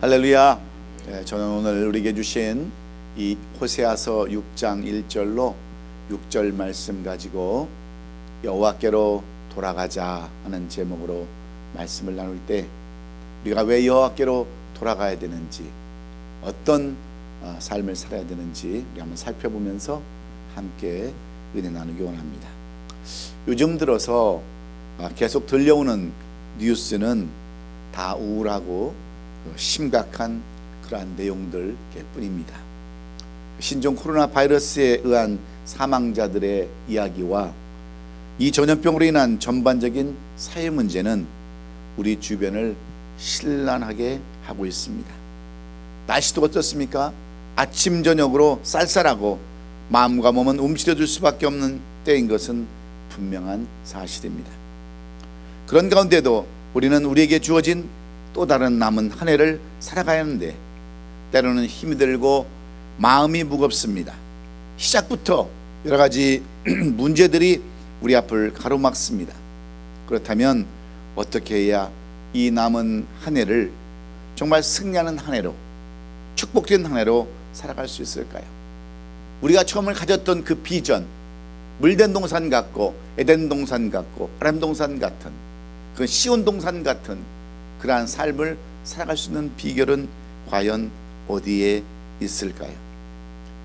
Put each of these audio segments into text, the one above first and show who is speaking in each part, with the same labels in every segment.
Speaker 1: 할렐루야. 저는 오늘 우리에게 주신 이 호세아서 6장 1절로 6절 말씀 가지고 여호와께로 돌아가자 하는 제목으로 말씀을 나눌 때 우리가 왜 여호와께로 돌아가야 되는지, 어떤 삶을 살아야 되는지 우리 한번 살펴보면서 함께 은혜 나누기 원합니다. 요즘 들어서 계속 들려오는 뉴스는 다 우울하고 심각한 그러한 내용들 뿐입니다. 신종 코로나 바이러스에 의한 사망자들의 이야기와 이 전염병으로 인한 전반적인 사회 문제는 우리 주변을 신란하게 하고 있습니다. 날씨도 어떻습니까? 아침 저녁으로 쌀쌀하고 마음과 몸은 움츠려들 수밖에 없는 때인 것은 분명한 사실입니다. 그런 가운데도 우리는 우리에게 주어진 또 다른 남은 한 해를 살아가야 하는데 때로는 힘이 들고 마음이 무겁습니다. 시작부터 여러 가지 문제들이 우리 앞을 가로막습니다. 그렇다면 어떻게 해야 이 남은 한 해를 정말 승리하는 한 해로, 축복된 한 해로 살아갈 수 있을까요? 우리가 처음을 가졌던 그 비전, 물된 동산 같고 에덴 동산 같고 아람 동산 같은 그 시온 동산 같은 그러한 삶을 살아갈 수 있는 비결은 과연 어디에 있을까요?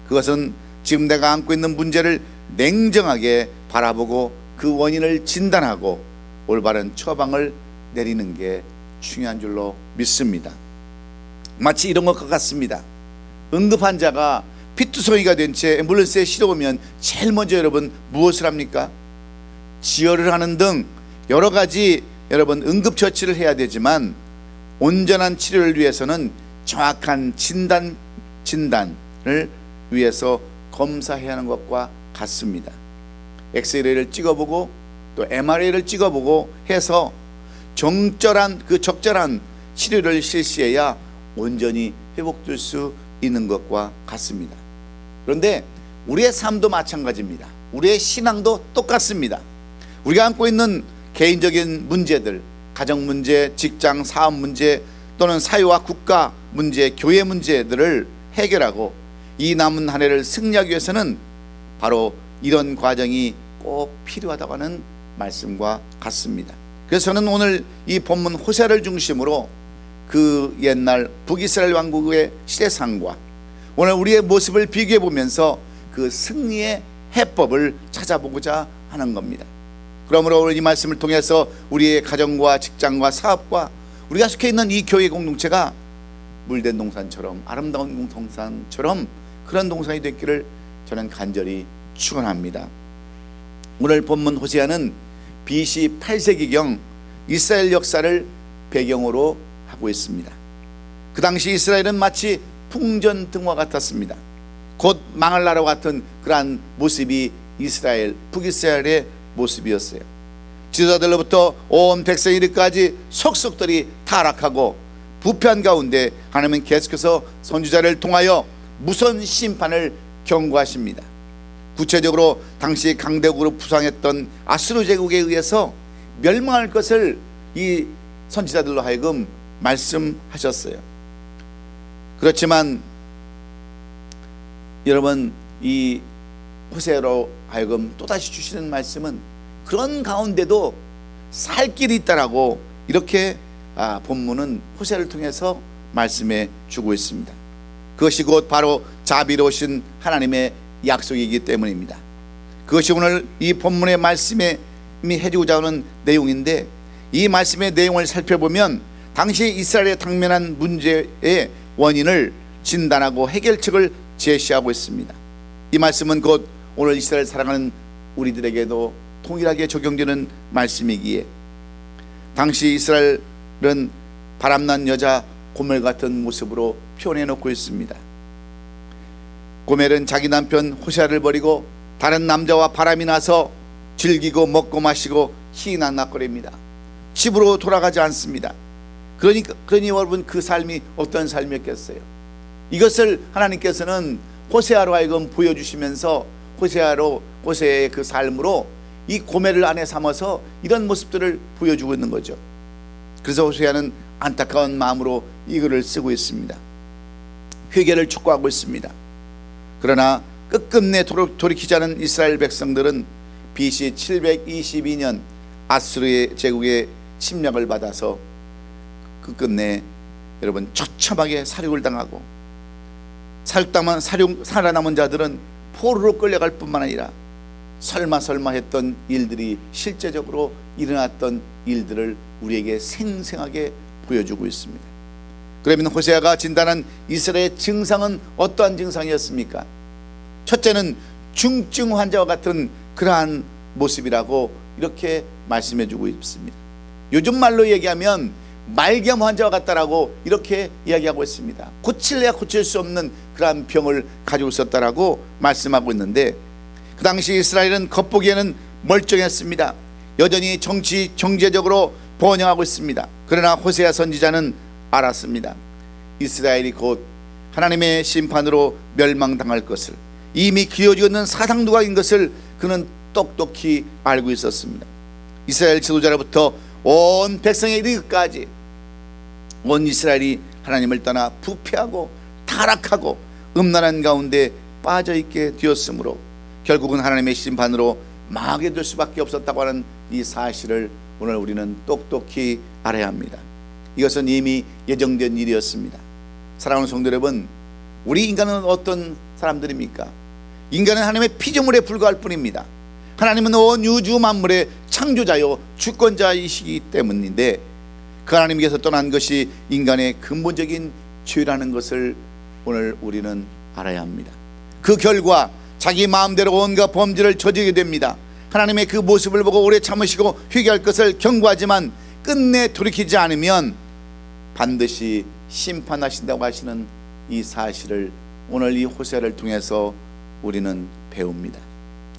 Speaker 1: 그것은 지금 내가 안고 있는 문제를 냉정하게 바라보고 그 원인을 진단하고 올바른 처방을 내리는 게 중요한 줄로 믿습니다. 마치 이런 것 같습니다. 응급 환자가 피투성이가 된 채 앰뷸런스에 실어오면 제일 먼저 여러분 무엇을 합니까? 지혈을 하는 등 여러 가지 여러분 응급처치를 해야 되지만 온전한 치료를 위해서는 정확한 진단을 위해서 검사해야 하는 것과 같습니다. 엑스레이를 찍어보고 또 MRI를 찍어보고 해서 적절한 치료를 실시해야 온전히 회복될 수 있는 것과 같습니다. 그런데 우리의 삶도 마찬가지입니다. 우리의 신앙도 똑같습니다. 우리가 안고 있는 개인적인 문제들, 가정 문제, 직장, 사업 문제 또는 사회와 국가 문제, 교회 문제들을 해결하고 이 남은 한 해를 승리하기 위해서는 바로 이런 과정이 꼭 필요하다고 하는 말씀과 같습니다. 그래서 저는 오늘 이 본문 호세아를 중심으로 그 옛날 북이스라엘 왕국의 시대상과 오늘 우리의 모습을 비교해 보면서 그 승리의 해법을 찾아보고자 하는 겁니다. 그러므로 오늘 이 말씀을 통해서 우리의 가정과 직장과 사업과 우리가 속해 있는 이 교회 공동체가 물된 동산처럼 아름다운 동산처럼 그런 동산이 됐기를 저는 간절히 축원합니다. 오늘 본문 호세아는 BC 8세기경 이스라엘 역사를 배경으로 하고 있습니다. 그 당시 이스라엘은 마치 풍전등화 같았습니다. 곧 망할 나라 같은 그러한 모습이 북이스라엘의 모습이었어요. 지도자들로부터 온 백성이 이르기까지 속속들이 타락하고 부패한 가운데 하나님은 계속해서 선지자를 통하여 무서운 심판을 경고하십니다. 구체적으로 당시 강대국으로 부상했던 아수르 제국에 의해서 멸망할 것을 이 선지자들로 하여금 말씀하셨어요. 그렇지만 여러분, 이 호세아로 하여금 또다시 주시는 말씀은 그런 가운데도 살 길이 있다라고 이렇게 본문은 호세아를 통해서 말씀해 주고 있습니다. 그것이 곧 바로 자비로우신 하나님의 약속이기 때문입니다. 그것이 오늘 이 본문의 말씀에 해주고자 하는 내용인데, 이 말씀의 내용을 살펴보면 당시 이스라엘에 당면한 문제의 원인을 진단하고 해결책을 제시하고 있습니다. 이 말씀은 곧 오늘 이스라엘 사랑하는 우리들에게도 동일하게 적용되는 말씀이기에 당시 이스라엘은 바람난 여자 고멜 같은 모습으로 표현해 놓고 있습니다. 고멜은 자기 남편 호세아를 버리고 다른 남자와 바람이 나서 즐기고 먹고 마시고 희낙낙거립니다. 집으로 돌아가지 않습니다. 그러니 여러분, 그 삶이 어떤 삶이었겠어요? 이것을 하나님께서는 호세아로 하여금 보여주시면서 호세아의 그 삶으로 이 고멜을 아내 삼아서 이런 모습들을 보여주고 있는 거죠. 그래서 호세아는 안타까운 마음으로 이 글을 쓰고 있습니다. 회개를 촉구하고 있습니다. 그러나 끝끝내 돌이키지 않은 이스라엘 백성들은 BC 722년 아수르의 제국의 침략을 받아서 끝끝내 여러분 처참하게 살육을 당하고, 살아남은 자들은 포로로 끌려갈 뿐만 아니라 설마 했던 일들이 실제적으로 일어났던 일들을 우리에게 생생하게 보여주고 있습니다. 그러면 호세아가 진단한 이스라엘의 증상은 어떠한 증상이었습니까? 첫째는 중증 환자와 같은 그러한 모습이라고 이렇게 말씀해 주고 있습니다. 요즘 말로 얘기하면 말기암 환자와 같다라고 이렇게 이야기하고 있습니다. 고칠래야 고칠 수 없는 그러한 병을 가지고 있었다라고 말씀하고 있는데, 그 당시 이스라엘은 겉보기에는 멀쩡했습니다. 여전히 경제적으로 번영하고 있습니다. 그러나 호세아 선지자는 알았습니다. 이스라엘이 곧 하나님의 심판으로 멸망당할 것을, 이미 기어지고 있는 사상두각인 것을 그는 똑똑히 알고 있었습니다. 이스라엘 지도자로부터 온 백성에 이르기까지 온 이스라엘이 하나님을 떠나 부패하고 타락하고 음란한 가운데 빠져있게 되었으므로 결국은 하나님의 심판으로 망하게 될 수밖에 없었다고 하는 이 사실을 오늘 우리는 똑똑히 알아야 합니다. 이것은 이미 예정된 일이었습니다. 사랑하는 성도 여러분, 우리 인간은 어떤 사람들입니까? 인간은 하나님의 피조물에 불과할 뿐입니다. 하나님은 온 우주 만물의 창조자요 주권자이시기 때문인데, 그 하나님께서 떠난 것이 인간의 근본적인 죄라는 것을 오늘 우리는 알아야 합니다. 그 결과 자기 마음대로 온갖 범죄를 저지르게 됩니다. 하나님의 그 모습을 보고 오래 참으시고 회개할 것을 경고하지만 끝내 돌이키지 않으면 반드시 심판하신다고 하시는 이 사실을 오늘 이 호세아를 통해서 우리는 배웁니다.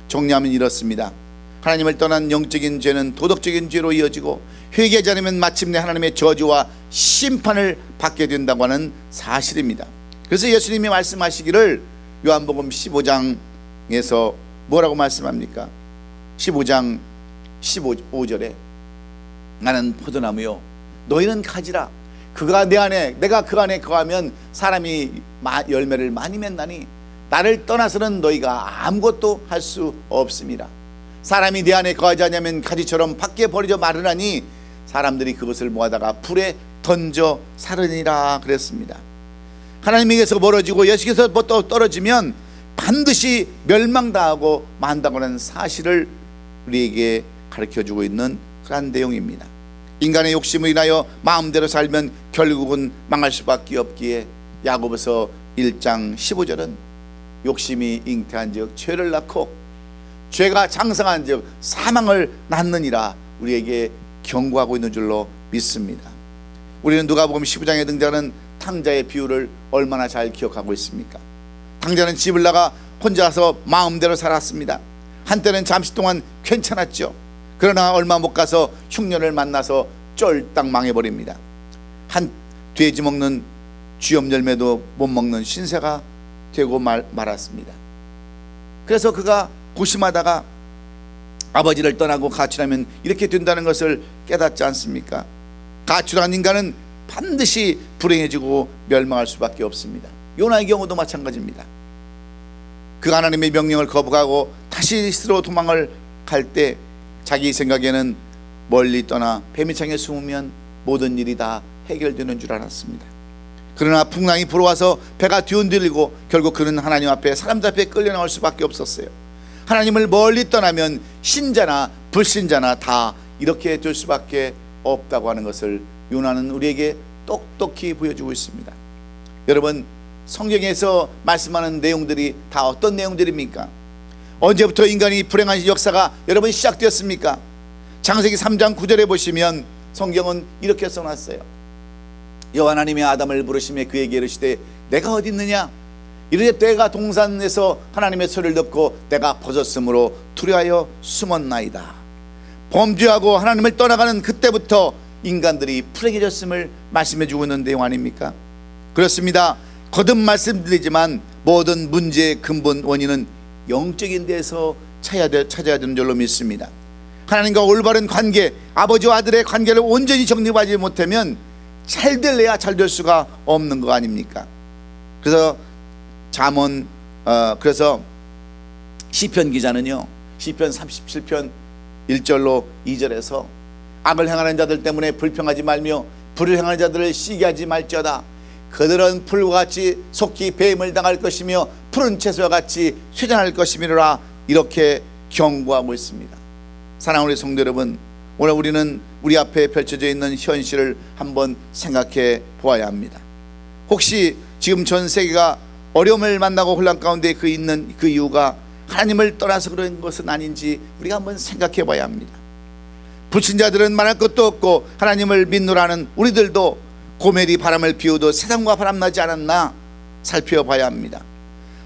Speaker 1: 정리하면 이렇습니다. 하나님을 떠난 영적인 죄는 도덕적인 죄로 이어지고, 회개하지 않으면 마침내 하나님의 저주와 심판을 받게 된다고 하는 사실입니다. 그래서 예수님이 말씀하시기를 요한복음 15장에서 뭐라고 말씀합니까? 15장 15절에 나는 포도나무요 너희는 가지라. 그가 내 안에, 내가 그 안에 거하면 사람이 열매를 많이 맺나니 나를 떠나서는 너희가 아무것도 할 수 없습니다. 사람이 내 안에 거하지 않으면 가지처럼 밖에 버려져 마르나니 사람들이 그것을 모아다가 불에 던져 사르니라 그랬습니다. 하나님에게서 멀어지고 예수께서 떨어지면 반드시 멸망당하고 만다고 하는 사실을 우리에게 가르쳐주고 있는 그런 내용입니다. 인간의 욕심을 인하여 마음대로 살면 결국은 망할 수밖에 없기에 야고보서 1장 15절은 욕심이 잉태한 즉 죄를 낳고 죄가 장성한 즉 사망을 낳느니라 우리에게 경고하고 있는 줄로 믿습니다. 우리는 누가복음 15장에 등장하는 탕자의 비유를 얼마나 잘 기억하고 있습니까? 탕자는 집을 나가 혼자서 마음대로 살았습니다. 한때는 잠시 동안 괜찮았죠. 그러나 얼마 못 가서 흉년을 만나서 쫄딱 망해버립니다. 한 돼지 먹는 쥐염 열매도 못 먹는 신세가 되고 말았습니다. 그래서 그가 고심하다가 아버지를 떠나고 가출하면 이렇게 된다는 것을 깨닫지 않습니까? 가출한 인간은 반드시 불행해지고 멸망할 수밖에 없습니다. 요나의 경우도 마찬가지입니다. 그가 하나님의 명령을 거부하고 다시 스스로 도망을 갈 때 자기 생각에는 멀리 떠나 뱀이창에 숨으면 모든 일이 다 해결되는 줄 알았습니다. 그러나 풍랑이 불어와서 배가 뒤흔들리고 결국 그는 하나님 앞에 사람들 앞에 끌려나올 수밖에 없었어요. 하나님을 멀리 떠나면 신자나 불신자나 다 이렇게 될 수밖에 없다고 하는 것을 요나는 우리에게 똑똑히 보여주고 있습니다. 여러분, 성경에서 말씀하는 내용들이 다 어떤 내용들입니까? 언제부터 인간이 불행한 역사가 여러분 시작되었습니까? 창세기 3장 9절에 보시면 성경은 이렇게 써놨어요. 여호와 하나님이 아담을 부르시며 그에게 이르시되 내가 어디 있느냐? 이르되 때가 동산에서 하나님의 소리를 듣고 내가 벗었으므로 두려하여 숨었나이다. 범죄하고 하나님을 떠나가는 그때부터 인간들이 불행해졌음을 말씀해주고 있는 내용 아닙니까? 그렇습니다. 거듭 말씀드리지만 모든 문제의 근본 원인은 영적인 데서 찾아야 되는 줄로 믿습니다. 하나님과 올바른 관계, 아버지와 아들의 관계를 온전히 정립하지 못하면 잘 될래야 잘 될 수가 없는 거 아닙니까? 그래서 그래서 시편 기자는요, 시편 37편 1절로 2절에서 악을 행하는 자들 때문에 불평하지 말며 불을 행하는 자들을 시기하지 말지어다. 그들은 풀과 같이 속히 뱀을 당할 것이며 푸른 채소와 같이 쇠잔할 것이미로라. 이렇게 경고하고 있습니다. 사랑하는 우리 성도 여러분, 오늘 우리는 우리 앞에 펼쳐져 있는 현실을 한번 생각해 보아야 합니다. 혹시 지금 전 세계가 어려움을 만나고 혼란 가운데 있는 그 이유가 하나님을 떠나서 그런 것은 아닌지 우리가 한번 생각해 봐야 합니다. 불신자들은 말할 것도 없고 하나님을 믿노라는 우리들도 고멜이 바람을 피우도 세상과 바람나지 않았나 살펴봐야 합니다.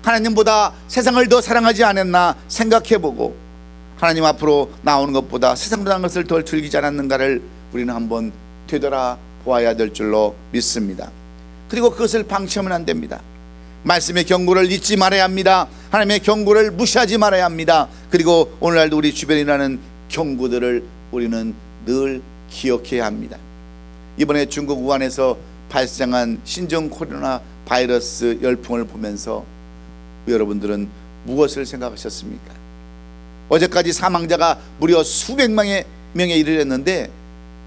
Speaker 1: 하나님보다 세상을 더 사랑하지 않았나 생각해보고 하나님 앞으로 나오는 것보다 세상보다 것을 덜 즐기지 않았는가를 우리는 한번 되돌아보아야 될 줄로 믿습니다. 그리고 그것을 방치하면 안 됩니다. 말씀의 경고를 잊지 말아야 합니다. 하나님의 경고를 무시하지 말아야 합니다. 그리고 오늘날도 우리 주변에 일어나는 경고들을 우리는 늘 기억해야 합니다. 이번에 중국 우한에서 발생한 신종 코로나 바이러스 열풍을 보면서 여러분들은 무엇을 생각하셨습니까? 어제까지 사망자가 무려 수백 명에 이르렀는데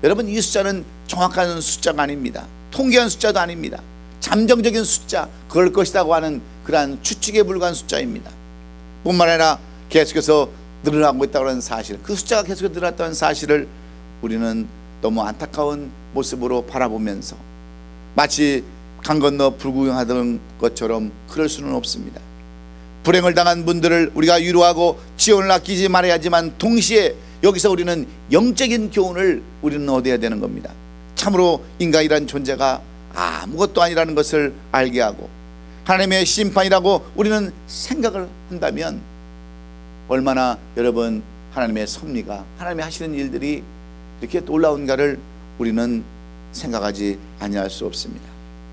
Speaker 1: 여러분, 이 숫자는 정확한 숫자가 아닙니다. 통계한 숫자도 아닙니다. 잠정적인 숫자, 그럴 것이라고 하는 그러한 추측에 불과한 숫자입니다. 뿐만 아니라 계속해서 늘어나고 있다고 하는 사실, 그 숫자가 계속 늘어났다는 사실을 우리는 너무 안타까운 모습으로 바라보면서 마치 강 건너 불구경하던 것처럼 그럴 수는 없습니다. 불행을 당한 분들을 우리가 위로하고 지원을 아끼지 말아야지만 동시에 여기서 우리는 영적인 교훈을 우리는 얻어야 되는 겁니다. 참으로 인간이란 존재가 아무것도 아니라는 것을 알게 하고 하나님의 심판이라고 우리는 생각을 한다면 얼마나 여러분 하나님의 섭리가, 하나님이 하시는 일들이 이렇게 놀라운가를 우리는 생각하지 아니할 수 없습니다.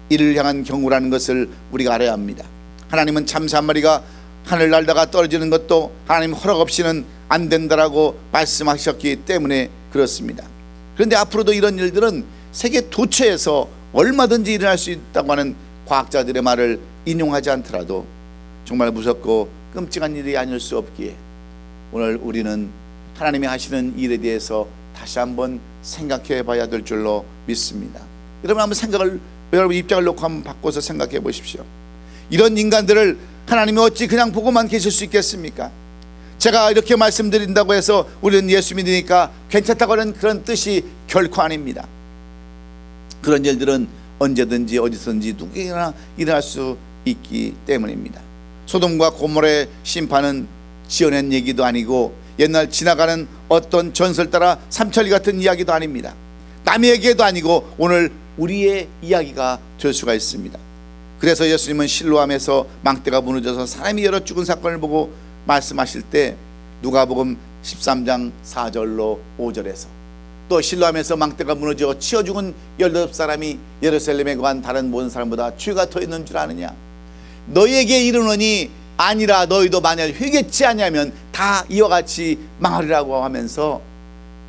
Speaker 1: 이를 향한 경고라는 것을 우리가 알아야 합니다. 하나님은 참새 한 마리가 하늘 날다가 떨어지는 것도 하나님 허락 없이는 안 된다라고 말씀하셨기 때문에 그렇습니다. 그런데 앞으로도 이런 일들은 세계 도처에서 얼마든지 일어날 수 있다고 하는 과학자들의 말을 인용하지 않더라도 정말 무섭고 끔찍한 일이 아닐 수 없기에 오늘 우리는 하나님이 하시는 일에 대해서 다시 한번 생각해 봐야 될 줄로 믿습니다. 여러분 한번 여러분 입장을 놓고 한번 바꿔서 생각해 보십시오. 이런 인간들을 하나님이 어찌 그냥 보고만 계실 수 있겠습니까? 제가 이렇게 말씀드린다고 해서 우리는 예수 믿으니까 괜찮다고 하는 그런 뜻이 결코 아닙니다. 그런 일들은 언제든지 어디서든지 누구에게나 일어날 수 있기 때문입니다. 소돔과 고모라의 심판은 지어낸 얘기도 아니고 옛날 지나가는 어떤 전설 따라 삼천리 같은 이야기도 아닙니다. 남의 얘기도 아니고 오늘 우리의 이야기가 될 수가 있습니다. 그래서 예수님은 실로암에서 망대가 무너져서 사람이 여러 죽은 사건을 보고 말씀하실 때 누가복음 13장 4절로 5절에서 또 실로암에서 망대가 무너져 치어 죽은 18사람이 예루살렘에 관한 다른 모든 사람보다 죄가 더 있는 줄 아느냐? 너희에게 이르노니 아니라 너희도 만약 회개치 아니하면 다 이와 같이 망하리라고 하면서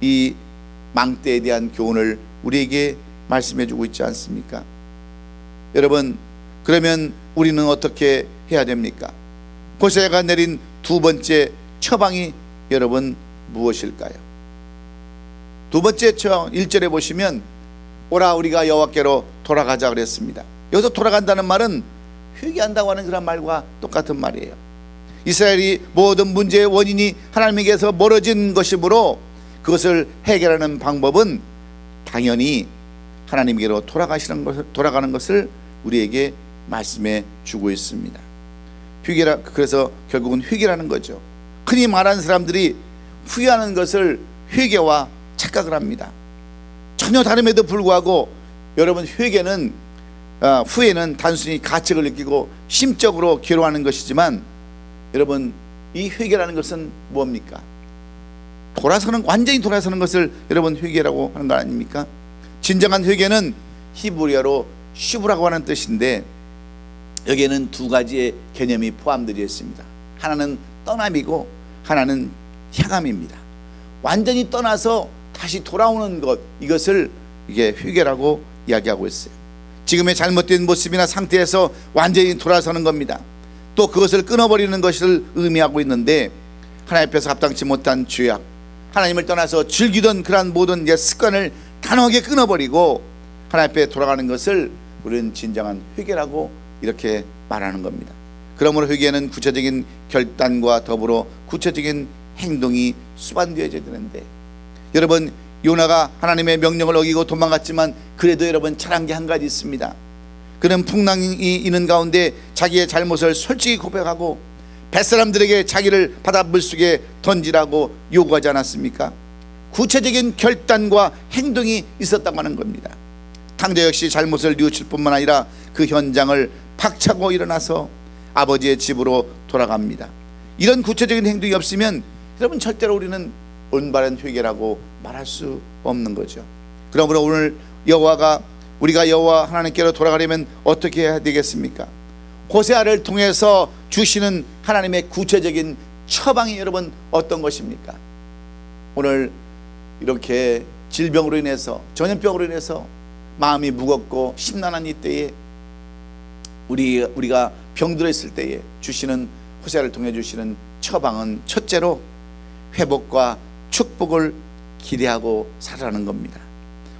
Speaker 1: 이 망대에 대한 교훈을 우리에게 말씀해 주고 있지 않습니까? 여러분, 그러면 우리는 어떻게 해야 됩니까? 호세아가 내린 두 번째 처방이 여러분 무엇일까요? 두 번째 처방 1절에 보시면 오라 우리가 여호와께로 돌아가자 그랬습니다. 여기서 돌아간다는 말은 회개한다고 하는 그런 말과 똑같은 말이에요. 이스라엘이 모든 문제의 원인이 하나님에게서 멀어진 것이므로 그것을 해결하는 방법은 당연히 하나님께로 돌아가는 것을 우리에게 말씀해 주고 있습니다. 그래서 결국은 회개라는 거죠. 흔히 말하는 사람들이 후회하는 것을 회개와 착각을 합니다. 전혀 다름에도 불구하고 여러분 후회는 단순히 가책을 느끼고 심적으로 괴로워하는 것이지만 여러분 이 회개라는 것은 뭡니까? 완전히 돌아서는 것을 여러분 회개라고 하는 거 아닙니까? 진정한 회개는 히브리어로 슈브라고 하는 뜻인데 여기에는 두 가지의 개념이 포함되어 있습니다. 하나는 떠남이고 하나는 향함입니다. 완전히 떠나서 다시 돌아오는 것, 이것을 이게 회개라고 이야기하고 있어요. 지금의 잘못된 모습이나 상태에서 완전히 돌아서는 겁니다. 또 그것을 끊어버리는 것을 의미하고 있는데, 하나님 앞에서 합당치 못한 죄악, 하나님을 떠나서 즐기던 그러한 모든 습관을 단호하게 끊어버리고 하나님 앞에 돌아가는 것을 우리는 진정한 회개라고 이렇게 말하는 겁니다. 그러므로 회개는 구체적인 결단과 더불어 구체적인 행동이 수반되어져야 되는데, 여러분, 요나가 하나님의 명령을 어기고 도망갔지만 그래도 여러분 잘한 게 한 가지 있습니다. 그는 풍랑이 있는 가운데 자기의 잘못을 솔직히 고백하고 뱃사람들에게 자기를 바다 물속에 던지라고 요구하지 않았습니까? 구체적인 결단과 행동이 있었다고 하는 겁니다. 탕자 역시 잘못을 뉘우칠 뿐만 아니라 그 현장을 박차고 일어나서 아버지의 집으로 돌아갑니다. 이런 구체적인 행동이 없으면 여러분 절대로 우리는 올바른 회개라고 말할 수 없는 거죠. 그러므로 오늘 우리가 여호와 하나님께로 돌아가려면 어떻게 해야 되겠습니까? 호세아를 통해서 주시는 하나님의 구체적인 처방이 여러분 어떤 것입니까? 오늘 이렇게 질병으로 인해서, 전염병으로 인해서 마음이 무겁고 심란한 이때에 우리가 병들어 있을 때에 주시는, 호세아를 통해 주시는 처방은 첫째로 회복과 축복을 기대하고 살아가는 겁니다.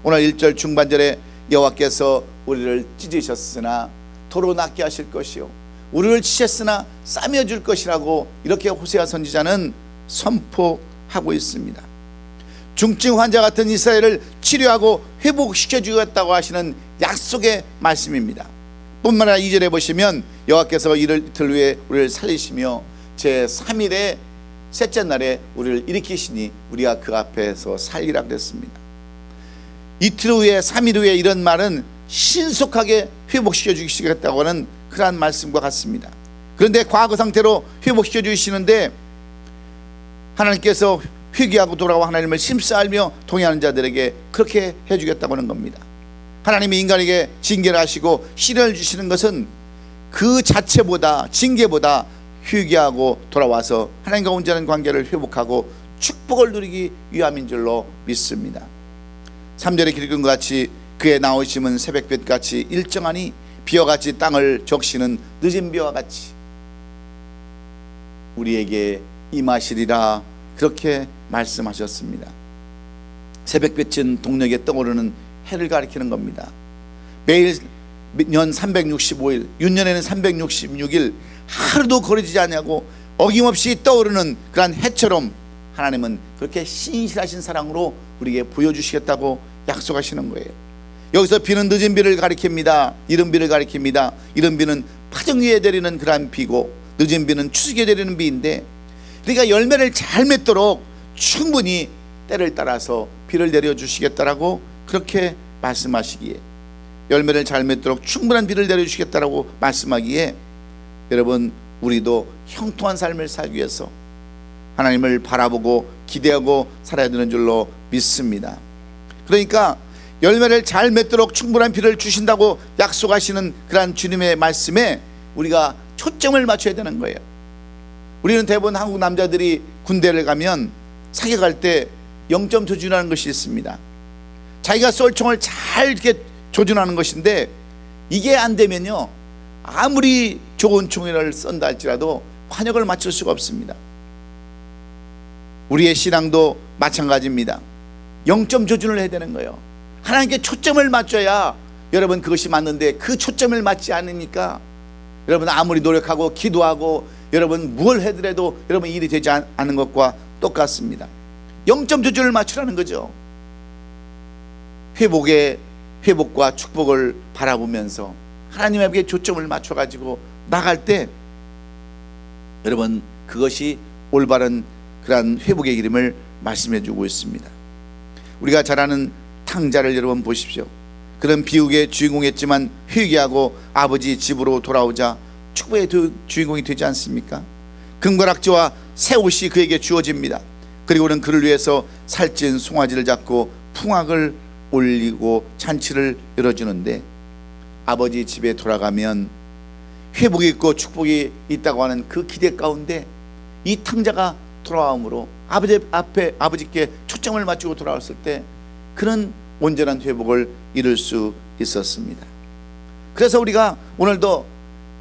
Speaker 1: 오늘 1절 중반절에 여호와께서 우리를 찢으셨으나 도로 낫게 하실 것이요 우리를 치셨으나 싸매어 줄 것이라고 이렇게 호세아 선지자는 선포하고 있습니다. 중증 환자 같은 이스라엘을 치료하고 회복시켜 주겠다고 하시는 약속의 말씀입니다. 뿐만 아니라 2절에 보시면 여호와께서 이틀 후에 우리를 살리시며 제3일에 셋째 날에 우리를 일으키시니 우리가 그 앞에서 살리라 그랬습니다. 이틀 후에 3일 후에 이런 말은 신속하게 회복시켜 주시겠다고 하는 그러한 말씀과 같습니다. 그런데 과거 상태로 회복시켜 주시는데 하나님께서 회개하고 돌아와 하나님을 심사 알며 동의하는 자들에게 그렇게 해주겠다고 하는 겁니다. 하나님이 인간에게 징계를 하시고 시련을 주시는 것은 그 자체보다, 징계보다 회개하고 돌아와서 하나님과 온전한 관계를 회복하고 축복을 누리기 위함인 줄로 믿습니다. 3절에 기록한 것 같이 그의 나오심은 새벽빛같이 일정하니 비와 같이 땅을 적시는 늦은 비와 같이 우리에게 임하시리라 그렇게 말씀하셨습니다. 새벽빛은 동력에 떠오르는 해를 가리키는 겁니다. 매일 년 365일, 윤년에는 366일 하루도 거리지 않냐고 어김없이 떠오르는 그러한 해처럼 하나님은 그렇게 신실하신 사랑으로 우리에게 보여주시겠다고 약속하시는 거예요. 여기서 비는 늦은 비를 가리킵니다. 이른 비를 가리킵니다. 이른 비는 파정 위에 내리는 그러한 비고 늦은 비는 추수기에 내리는 비인데, 그러니까 열매를 잘 맺도록 충분히 때를 따라서 비를 내려주시겠다라고 그렇게 말씀하시기에, 열매를 잘 맺도록 충분한 비를 내려주시겠다라고 말씀하기에, 여러분 우리도 형통한 삶을 살기 위해서 하나님을 바라보고 기대하고 살아야 되는 줄로 믿습니다. 그러니까 열매를 잘 맺도록 충분한 비를 주신다고 약속하시는 그러한 주님의 말씀에 우리가 초점을 맞춰야 되는 거예요. 우리는 대부분 한국 남자들이 군대를 가면 사격할 때 0점 조준하는 것이 있습니다. 자기가 쏠 총을 잘 이렇게 조준하는 것인데, 이게 안 되면요 아무리 좋은 총을 쏜다 할지라도 환역을 맞출 수가 없습니다. 우리의 신앙도 마찬가지입니다. 0점 조준을 해야 되는 거예요. 하나님께 초점을 맞춰야 여러분 그것이 맞는데, 그 초점을 맞지 않으니까 여러분 아무리 노력하고 기도하고 여러분 뭘 해더라도 여러분 일이 되지 않은 것과 똑같습니다. 0점 조준을 맞추라는 거죠. 회복과 축복을 바라보면서 하나님에게 초점을 맞춰가지고 나갈 때 여러분 그것이 올바른 그러한 회복의 이름을 말씀해 주고 있습니다. 우리가 잘 아는 탕자를 여러분 보십시오. 그런 비극의 주인공이었지만 회개하고 아버지 집으로 돌아오자 축복의 주인공이 되지 않습니까? 금가락지와 새 옷이 그에게 주어집니다. 그리고는 그를 위해서 살찐 송아지를 잡고 풍악을 올리고 잔치를 열어주는데, 아버지 집에 돌아가면 회복이 있고 축복이 있다고 하는 그 기대 가운데 이 탕자가 돌아옴으로 아버지께 초점을 맞추고 돌아왔을 때 그는 온전한 회복을 이룰 수 있었습니다. 그래서 우리가 오늘도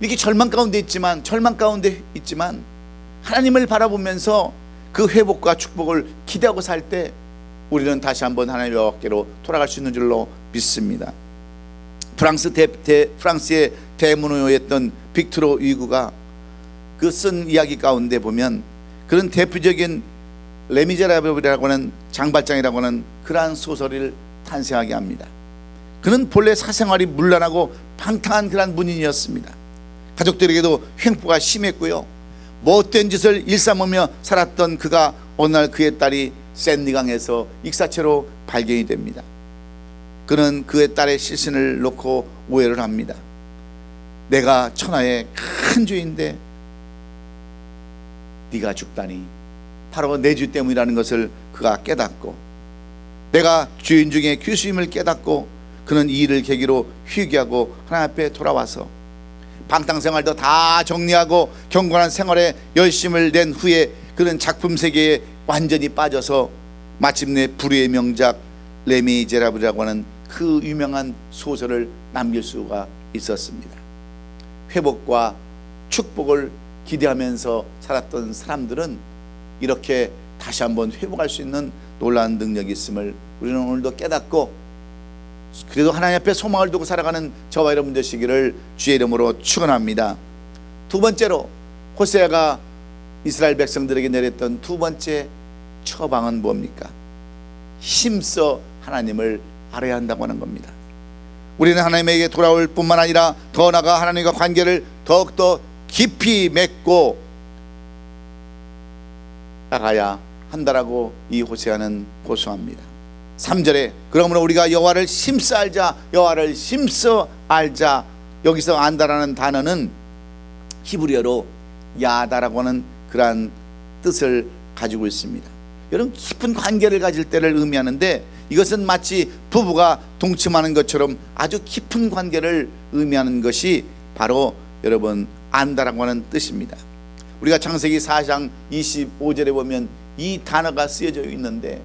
Speaker 1: 이렇게 절망 가운데 있지만 하나님을 바라보면서 그 회복과 축복을 기대하고 살 때 우리는 다시 한번 하나님의 여호와께로 돌아갈 수 있는 줄로 믿습니다. 프랑스의 대문호였던 빅토르 위구가 그 쓴 이야기 가운데 보면 그런 대표적인 레미제라블이라고 하는 장발장이라고 하는 그러한 소설을 탄생하게 합니다. 그는 본래 사생활이 문란하고 방탕한 그러한 문인이었습니다. 가족들에게도 횡포가 심했고요, 못된 짓을 일삼으며 살았던 그가 어느 날 그의 딸이 센리강에서 익사체로 발견이 됩니다. 그는 그의 딸의 시신을 놓고 오해를 합니다. 내가 천하의 큰 죄인데 네가 죽다니, 바로 내 죄 때문이라는 것을 그가 깨닫고, 내가 죄인 중에 교수임을 깨닫고 그는 이 일을 계기로 회개하고 하나님 앞에 돌아와서 방탕생활도 다 정리하고 경건한 생활에 열심을 낸 후에 그는 작품 세계에 완전히 빠져서 마침내 불후의 명작 레미제라블이라고 하는 그 유명한 소설을 남길 수가 있었습니다. 회복과 축복을 기대하면서 살았던 사람들은 이렇게 다시 한번 회복할 수 있는 놀라운 능력이 있음을 우리는 오늘도 깨닫고, 그래도 하나님 앞에 소망을 두고 살아가는 저와 여러분 되시기를 주의 이름으로 축원합니다. 두 번째로 호세아가 이스라엘 백성들에게 내렸던 두 번째 처방은 뭡니까? 힘써 하나님을 알아야 한다고 하는 겁니다. 우리는 하나님에게 돌아올 뿐만 아니라 더 나아가 하나님과 관계를 더욱더 깊이 맺고 나가야 한다라고 이 호세아는 고소합니다. 3절에 그러므로 우리가 여호와를 힘써 알자, 여호와를 힘써 알자. 여기서 안다라는 단어는 히브리어로 야다라고 하는 그러한 뜻을 가지고 있습니다. 여러분, 깊은 관계를 가질 때를 의미하는데 이것은 마치 부부가 동침하는 것처럼 아주 깊은 관계를 의미하는 것이 바로 여러분 안다라고 하는 뜻입니다. 우리가 창세기 4장 25절에 보면 이 단어가 쓰여져 있는데,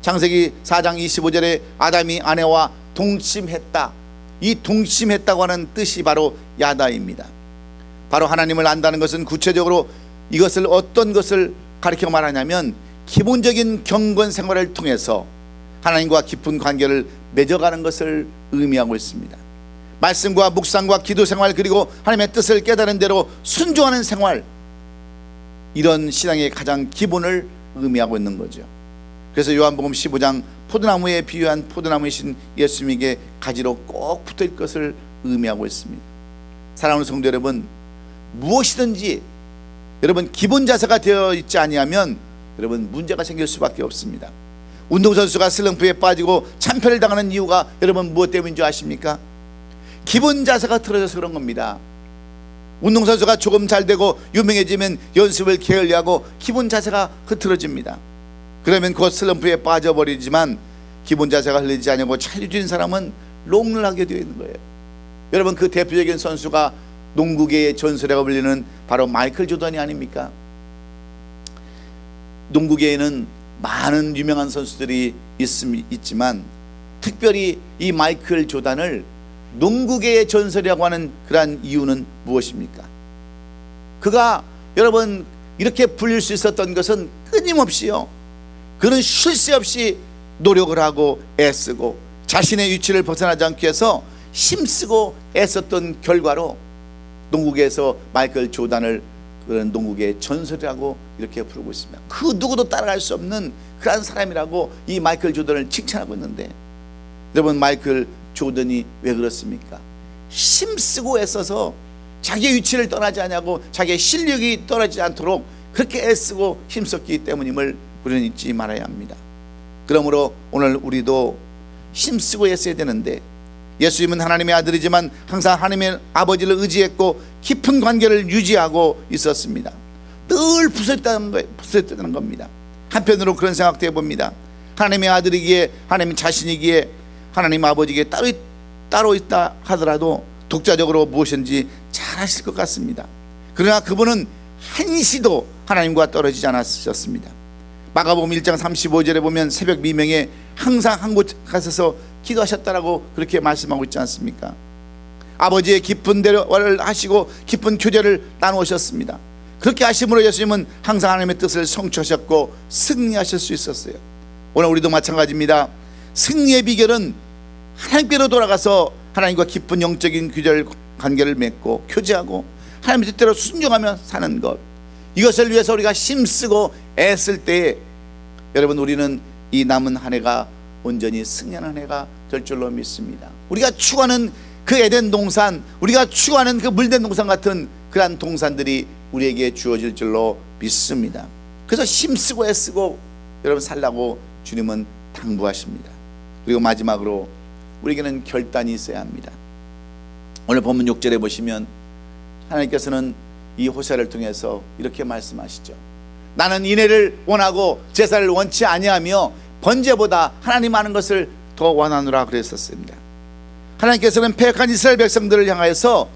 Speaker 1: 창세기 4장 25절에 아담이 아내와 동침했다, 이 동침했다고 하는 뜻이 바로 야다입니다. 바로 하나님을 안다는 것은 구체적으로 이것을 어떤 것을 가르쳐 말하냐면 기본적인 경건 생활을 통해서 하나님과 깊은 관계를 맺어가는 것을 의미하고 있습니다. 말씀과 묵상과 기도 생활, 그리고 하나님의 뜻을 깨달은 대로 순종하는 생활, 이런 신앙의 가장 기본을 의미하고 있는 거죠. 그래서 요한복음 15장 포도나무에 비유한 포도나무이신 예수님에게 가지로 꼭 붙을 것을 의미하고 있습니다. 사랑하는 성도 여러분, 무엇이든지 여러분 기본 자세가 되어 있지 아니하면 여러분 문제가 생길 수밖에 없습니다. 운동선수가 슬럼프에 빠지고 참패를 당하는 이유가 여러분 무엇 때문인 줄 아십니까? 기본 자세가 틀어져서 그런 겁니다. 운동선수가 조금 잘 되고 유명해지면 연습을 게을리하고 기본 자세가 흐트러집니다. 그러면 곧 슬럼프에 빠져버리지만 기본 자세가 흘리지 않고 잘 유지한 사람은 롱런하게 되어 있는 거예요. 여러분, 그 대표적인 선수가 농구계의 전설이라고 불리는 바로 마이클 조던이 아닙니까? 농구계에는 많은 유명한 선수들이 있지만 특별히 이 마이클 조던을 농구계의 전설이라고 하는 그러한 이유는 무엇입니까? 그가 여러분 이렇게 불릴 수 있었던 것은 끊임없이요, 그는 쉴 새 없이 노력을 하고 애쓰고 자신의 위치를 벗어나지 않기 위해서 힘쓰고 애썼던 결과로 농구계에서 마이클 조던을 그런 농구계의 전설이라고 이렇게 부르고 있습니다. 그 누구도 따라갈 수 없는 그런 사람이라고 이 마이클 조던을 칭찬하고 있는데, 여러분 마이클 조던이 왜 그렇습니까? 힘쓰고 애써서 자기의 위치를 떠나지 않냐고, 자기의 실력이 떨어지지 않도록 그렇게 애쓰고 힘썼기 때문임을 우리는 잊지 말아야 합니다. 그러므로 오늘 우리도 힘쓰고 애써야 되는데, 예수님은 하나님의 아들이지만 항상 하나님의 아버지를 의지했고 깊은 관계를 유지하고 있었습니다. 늘 부서졌다는 겁니다. 한편으로 그런 생각도 해봅니다. 하나님의 아들이기에, 하나님 자신이기에 하나님 아버지에게 따로 있다 하더라도 독자적으로 무엇인지 잘 아실 것 같습니다. 그러나 그분은 한시도 하나님과 떨어지지 않았습니다. 마가복음 1장 35절에 보면 새벽 미명에 항상 한 곳 가셔서 기도하셨다라고 그렇게 말씀하고 있지 않습니까? 아버지의 깊은 대화를 하시고 깊은 교제를 나누셨습니다. 그렇게 하심으로 예수님은 항상 하나님의 뜻을 성취하셨고 승리하실 수 있었어요. 오늘 우리도 마찬가지입니다. 승리의 비결은 하나님께로 돌아가서 하나님과 깊은 영적인 관계를 맺고 교제하고 하나님의 뜻대로 순종하며 사는 것, 이것을 위해서 우리가 힘쓰고 애쓸 때에 여러분 우리는 이 남은 한 해가 온전히 승리하는 한 해가 될 줄로 믿습니다. 우리가 추구하는 그 에덴 동산, 우리가 추구하는 그 물된 동산 같은 그러한 동산들이 우리에게 주어질 줄로 믿습니다. 그래서 힘쓰고 애쓰고 여러분 살라고 주님은 당부하십니다. 그리고 마지막으로 우리에게는 결단이 있어야 합니다. 오늘 본문 6절에 보시면 하나님께서는 이 호세아를 통해서 이렇게 말씀하시죠. 나는 인애를 원하고 제사를 원치 아니하며 번제보다 하나님 아는 것을 더 원하노라 그랬었습니다. 하나님께서는 패역한 이스라엘 백성들을 향하여서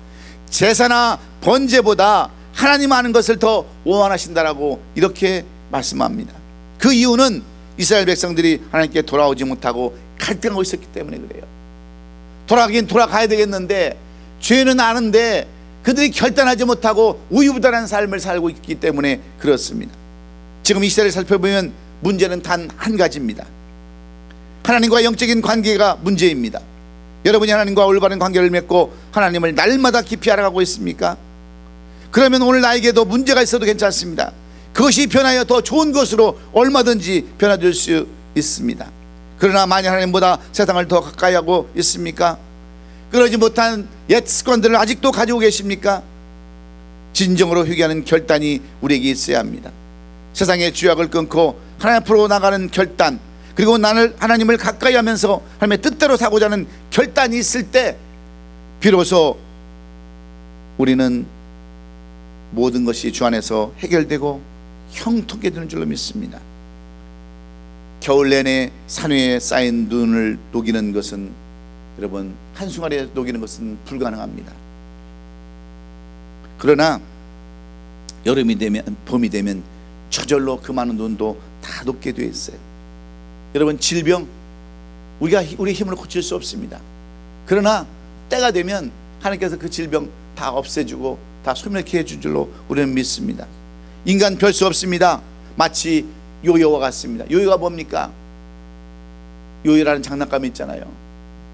Speaker 1: 제사나 번제보다 하나님 아는 것을 더 원하신다라고 이렇게 말씀합니다. 그 이유는 이스라엘 백성들이 하나님께 돌아오지 못하고 갈등하고 있었기 때문에 그래요. 돌아가긴 돌아가야 되겠는데 죄는 아는데 그들이 결단하지 못하고 우유부단한 삶을 살고 있기 때문에 그렇습니다. 지금 이 시대를 살펴보면 문제는 단 한 가지입니다. 하나님과 영적인 관계가 문제입니다. 여러분이 하나님과 올바른 관계를 맺고 하나님을 날마다 깊이 알아가고 있습니까? 그러면 오늘 나에게도 문제가 있어도 괜찮습니다. 그것이 변하여 더 좋은 것으로 얼마든지 변화될 수 있습니다. 그러나 만약 하나님보다 세상을 더 가까이 하고 있습니까? 그러지 못한 옛 습관들을 아직도 가지고 계십니까? 진정으로 회개하는 결단이 우리에게 있어야 합니다. 세상의 죄악을 끊고 하나님 앞으로 나가는 결단, 그리고 나를 하나님을 가까이 하면서 하나님의 뜻대로 사고자 하는 결단이 있을 때 비로소 우리는 모든 것이 주 안에서 해결되고 형통하게 되는 줄로 믿습니다. 겨울 내내 산 위에 쌓인 눈을 녹이는 것은 여러분 한순간에 녹이는 것은 불가능합니다. 그러나 여름이 되면 봄이 되면 저절로 그 많은 눈도 다 녹게 되어 있어요. 여러분 질병 우리가 우리 힘으로 고칠 수 없습니다. 그러나 때가 되면 하나님께서 그 질병 다 없애주고 다 소멸케 해준 줄로 우리는 믿습니다. 인간 별 수 없습니다. 마치 요요와 같습니다. 요요가 뭡니까? 요요라는 장난감이 있잖아요.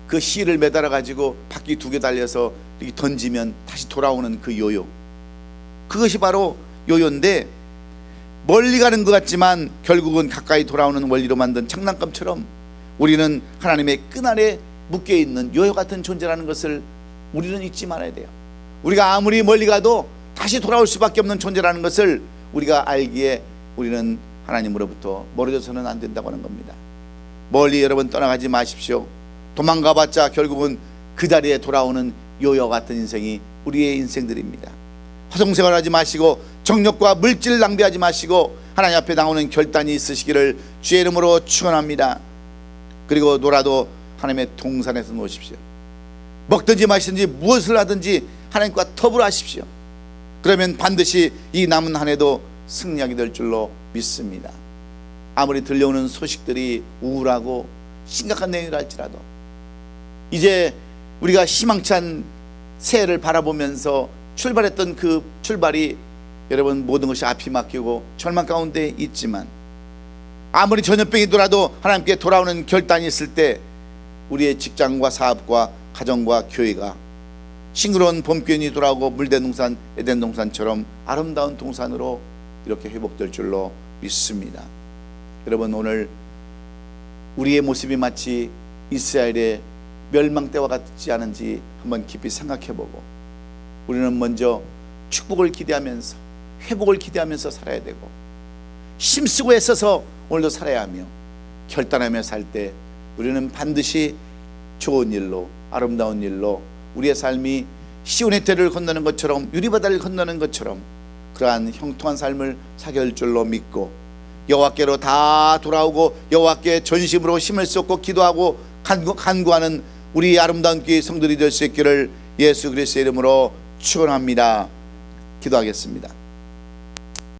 Speaker 1: 그 실을 매달아 가지고 바퀴 2개 달려서 이렇게 던지면 다시 돌아오는 그 요요, 그것이 바로 요요인데 멀리 가는 것 같지만 결국은 가까이 돌아오는 원리로 만든 장난감처럼 우리는 하나님의 끈 아래 묶여있는 요요 같은 존재라는 것을 우리는 잊지 말아야 돼요. 우리가 아무리 멀리 가도 다시 돌아올 수밖에 없는 존재라는 것을 우리가 알기에 우리는 하나님으로부터 멀어져서는 안 된다고 하는 겁니다. 멀리 여러분 떠나가지 마십시오. 도망가봤자 결국은 그 자리에 돌아오는 요요 같은 인생이 우리의 인생들입니다. 허송생활하지 마시고 정력과 물질 낭비하지 마시고 하나님 앞에 나오는 결단이 있으시기를 주의 이름으로 축원합니다. 그리고 놀아도 하나님의 동산에서 노십시오. 먹든지 마시든지 무엇을 하든지 하나님과 더불어 하십시오. 그러면 반드시 이 남은 한 해도 승리하게 될 줄로 믿습니다. 아무리 들려오는 소식들이 우울하고 심각한 내용이라 할지라도 이제 우리가 희망찬 새해를 바라보면서 출발했던 그 출발이 여러분 모든 것이 앞이 막히고 절망 가운데 있지만 아무리 전염병이더라도 하나님께 돌아오는 결단이 있을 때 우리의 직장과 사업과 가정과 교회가 싱그러운 봄기운이 돌아오고 물된 동산 에덴 동산처럼 아름다운 동산으로 이렇게 회복될 줄로 믿습니다. 여러분 오늘 우리의 모습이 마치 이스라엘의 멸망 때와 같지 않은지 한번 깊이 생각해보고 우리는 먼저 축복을 기대하면서 회복을 기대하면서 살아야 되고 힘쓰고 애써서 오늘도 살아야 하며 결단하며 살 때 우리는 반드시 좋은 일로 아름다운 일로 우리의 삶이 시온의 태를 건너는 것처럼 유리바다를 건너는 것처럼 그러한 형통한 삶을 사게 할 줄로 믿고 여호와께로 다 돌아오고 여호와께 전심으로 힘을 쏟고 기도하고 간구하는 우리 아름다운 교회 성들이 될 수 있기를 예수 그리스도의 이름으로 축원합니다. 기도하겠습니다.